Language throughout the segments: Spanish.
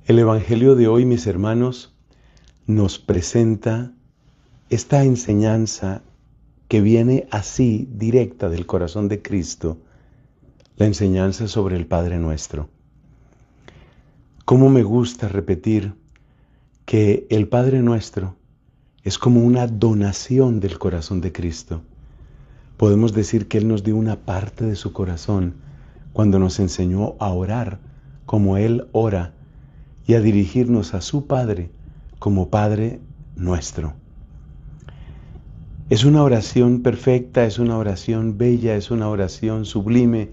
El Evangelio de hoy, mis hermanos, nos presenta esta enseñanza que viene así, directa del corazón de Cristo, la enseñanza sobre el Padre Nuestro. Cómo me gusta repetir que el Padre Nuestro es como una donación del corazón de Cristo. Podemos decir que Él nos dio una parte de su corazón cuando nos enseñó a orar como Él ora y a dirigirnos a su Padre como Padre Nuestro. Es una oración perfecta, es una oración bella, es una oración sublime,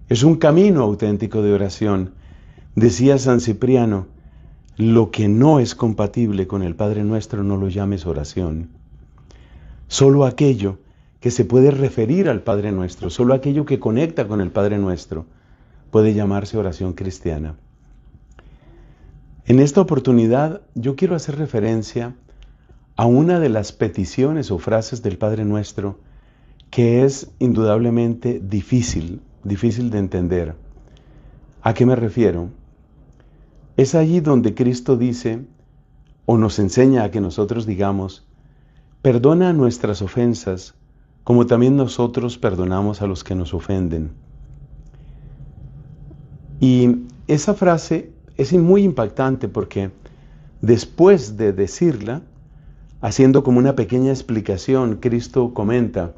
es un camino auténtico de oración. Decía San Cipriano, lo que no es compatible con el Padre Nuestro no lo llames oración. Solo aquello que se puede referir al Padre Nuestro, solo aquello que conecta con el Padre Nuestro, puede llamarse oración cristiana. En esta oportunidad yo quiero hacer referencia a una de las peticiones o frases del Padre Nuestro que es indudablemente difícil de entender. ¿A qué me refiero? Es allí donde Cristo dice, o nos enseña a que nosotros digamos, perdona nuestras ofensas, como también nosotros perdonamos a los que nos ofenden. Y esa frase es muy impactante porque después de decirla, haciendo como una pequeña explicación, Cristo comenta,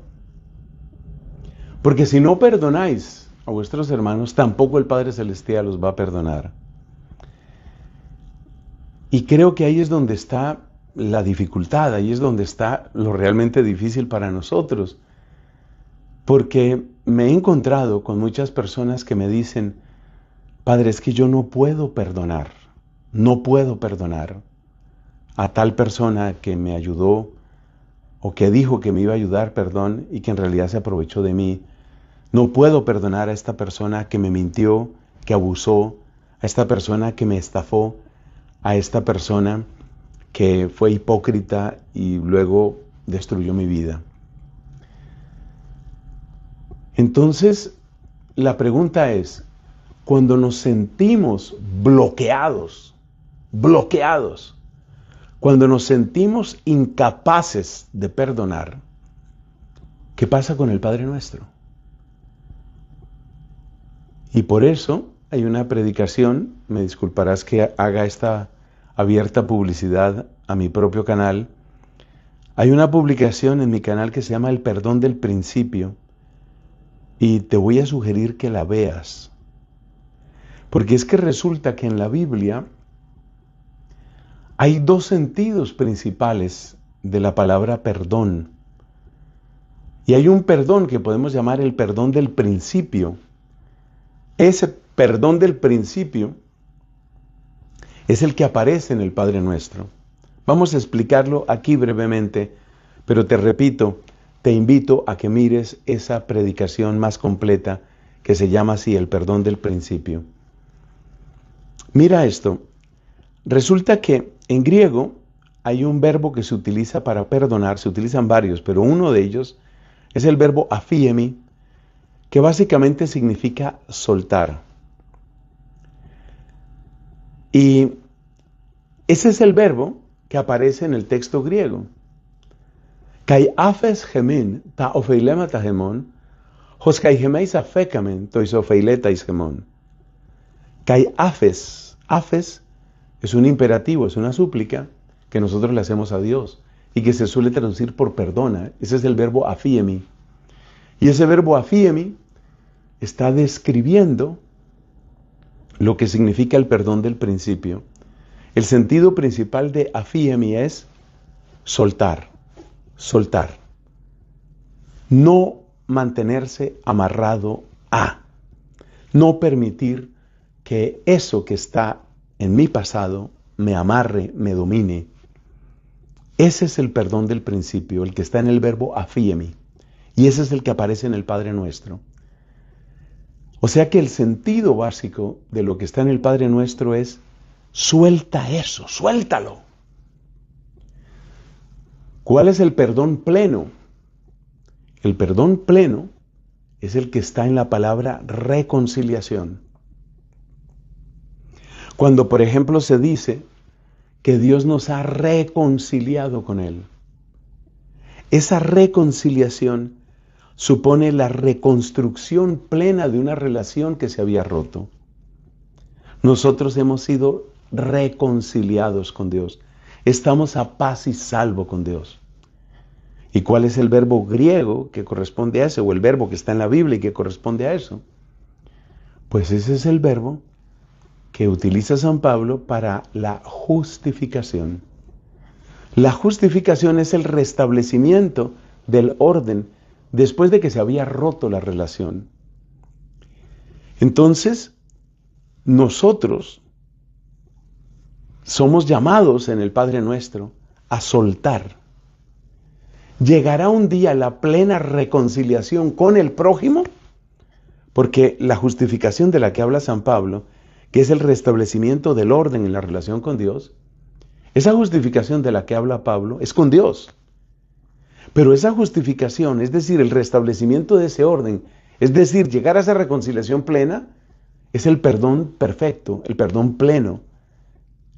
porque si no perdonáis a vuestros hermanos, tampoco el Padre Celestial os va a perdonar. Y creo que ahí es donde está la dificultad, ahí es donde está lo realmente difícil para nosotros. Porque me he encontrado con muchas personas que me dicen, Padre, es que yo no puedo perdonar a tal persona que me ayudó o que dijo que me iba a ayudar, perdón, y que en realidad se aprovechó de mí. No puedo perdonar a esta persona que me mintió, que abusó, a esta persona que me estafó, a esta persona que fue hipócrita y luego destruyó mi vida. Entonces, la pregunta es, cuando nos sentimos bloqueados, cuando nos sentimos incapaces de perdonar, ¿qué pasa con el Padre Nuestro? Y por eso hay una predicación, me disculparás que haga esta abierta publicidad a mi propio canal. Hay una publicación en mi canal que se llama El Perdón del Principio y te voy a sugerir que la veas. Porque es que resulta que en la Biblia hay dos sentidos principales de la palabra perdón. Y hay un perdón que podemos llamar el perdón del principio. Ese perdón del principio es el que aparece en el Padre Nuestro. Vamos a explicarlo aquí brevemente, pero te repito, te invito a que mires esa predicación más completa que se llama así, el perdón del principio. Mira esto, resulta que en griego hay un verbo que se utiliza para perdonar, se utilizan varios, pero uno de ellos es el verbo aphiemi, que básicamente significa soltar. Y ese es el verbo que aparece en el texto griego. Kai aphes gemin ta ofeilema ta gemon, hos kai gemeis afekamen tois ofeiletais gemon. Kai aphes es un imperativo, es una súplica que nosotros le hacemos a Dios y que se suele traducir por perdona. Ese es el verbo aphiemi. Y ese verbo aphiemi está describiendo lo que significa el perdón del principio. El sentido principal de aphiemi es soltar. No mantenerse amarrado a. No permitir que eso que está en mi pasado me amarre, me domine. Ese es el perdón del principio, el que está en el verbo aphiemi. Y ese es el que aparece en el Padre Nuestro. O sea que el sentido básico de lo que está en el Padre Nuestro es suelta eso, suéltalo. ¿Cuál es el perdón pleno? El perdón pleno es el que está en la palabra reconciliación. Cuando, por ejemplo, se dice que Dios nos ha reconciliado con Él. Esa reconciliación supone la reconstrucción plena de una relación que se había roto. Nosotros hemos sido reconciliados con Dios. Estamos a paz y salvo con Dios. ¿Y cuál es el verbo griego que corresponde a eso? O el verbo que está en la Biblia y que corresponde a eso. Pues ese es el verbo que utiliza San Pablo para la justificación. La justificación es el restablecimiento del orden después de que se había roto la relación. Entonces, nosotros somos llamados en el Padre Nuestro a soltar. ¿Llegará un día la plena reconciliación con el prójimo? Porque la justificación de la que habla San Pablo, que es el restablecimiento del orden en la relación con Dios, esa justificación de la que habla Pablo es con Dios. Pero esa justificación, es decir, el restablecimiento de ese orden, es decir, llegar a esa reconciliación plena, es el perdón perfecto, el perdón pleno,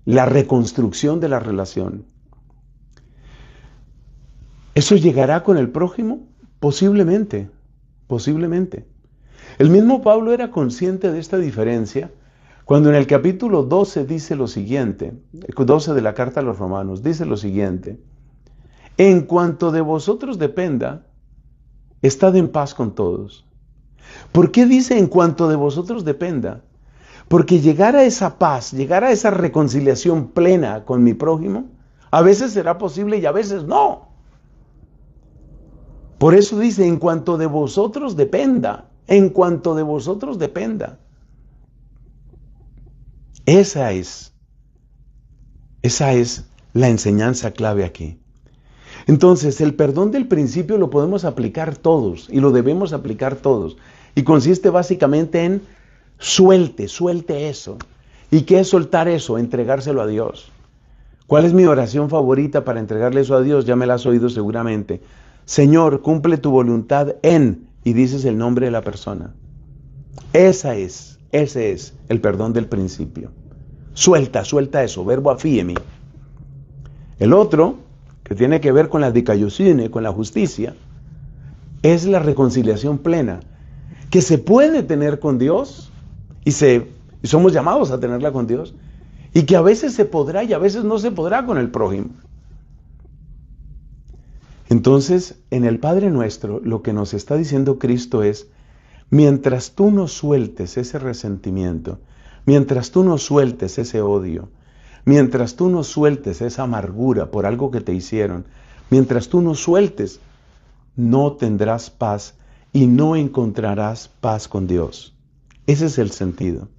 la reconstrucción de la relación. ¿Eso llegará con el prójimo? Posiblemente, posiblemente. El mismo Pablo era consciente de esta diferencia cuando en el capítulo 12 dice lo siguiente, 12 de la carta a los Romanos, dice lo siguiente: en cuanto de vosotros dependa, estad en paz con todos. ¿Por qué dice en cuanto de vosotros dependa? Porque llegar a esa paz, llegar a esa reconciliación plena con mi prójimo, a veces será posible y a veces no. Por eso dice, en cuanto de vosotros dependa, en cuanto de vosotros dependa. Esa es la enseñanza clave aquí. Entonces, el perdón del principio lo podemos aplicar todos y lo debemos aplicar todos. Y consiste básicamente en suelte eso. ¿Y qué es soltar eso? Entregárselo a Dios. ¿Cuál es mi oración favorita para entregarle eso a Dios? Ya me la has oído seguramente. Señor, cumple tu voluntad en, y dices el nombre de la persona. Ese es el perdón del principio. Suelta eso, verbo afiemi. El otro, que tiene que ver con la dikaiosune, con la justicia, es la reconciliación plena, que se puede tener con Dios, y somos llamados a tenerla con Dios, y que a veces se podrá y a veces no se podrá con el prójimo. Entonces, en el Padre Nuestro, lo que nos está diciendo Cristo es, mientras tú no sueltes ese resentimiento, mientras tú no sueltes ese odio, mientras tú no sueltes esa amargura por algo que te hicieron, mientras tú no sueltes, no tendrás paz y no encontrarás paz con Dios. Ese es el sentido.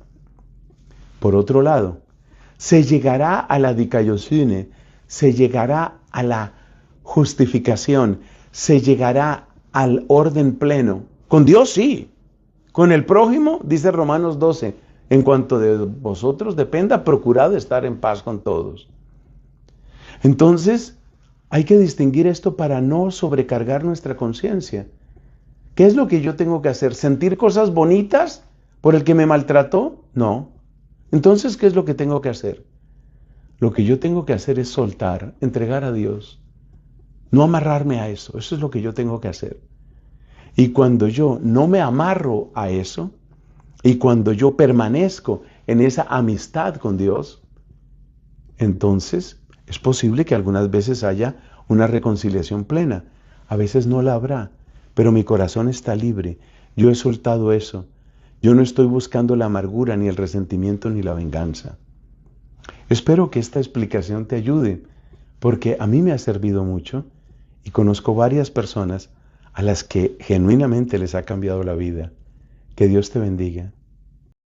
Por otro lado, se llegará a la dikaiosune, se llegará a la justificación, se llegará al orden pleno. Con Dios sí, con el prójimo, dice Romanos 12, en cuanto de vosotros dependa, procurad estar en paz con todos. Entonces, hay que distinguir esto para no sobrecargar nuestra conciencia. ¿Qué es lo que yo tengo que hacer? ¿Sentir cosas bonitas por el que me maltrató? No. Entonces, ¿qué es lo que tengo que hacer? Lo que yo tengo que hacer es soltar, entregar a Dios. No amarrarme a eso. Eso es lo que yo tengo que hacer. Y cuando yo no me amarro a eso, y cuando yo permanezco en esa amistad con Dios, entonces es posible que algunas veces haya una reconciliación plena. A veces no la habrá, pero mi corazón está libre. Yo he soltado eso. Yo no estoy buscando la amargura, ni el resentimiento, ni la venganza. Espero que esta explicación te ayude, porque a mí me ha servido mucho y conozco varias personas a las que genuinamente les ha cambiado la vida. Que Dios te bendiga.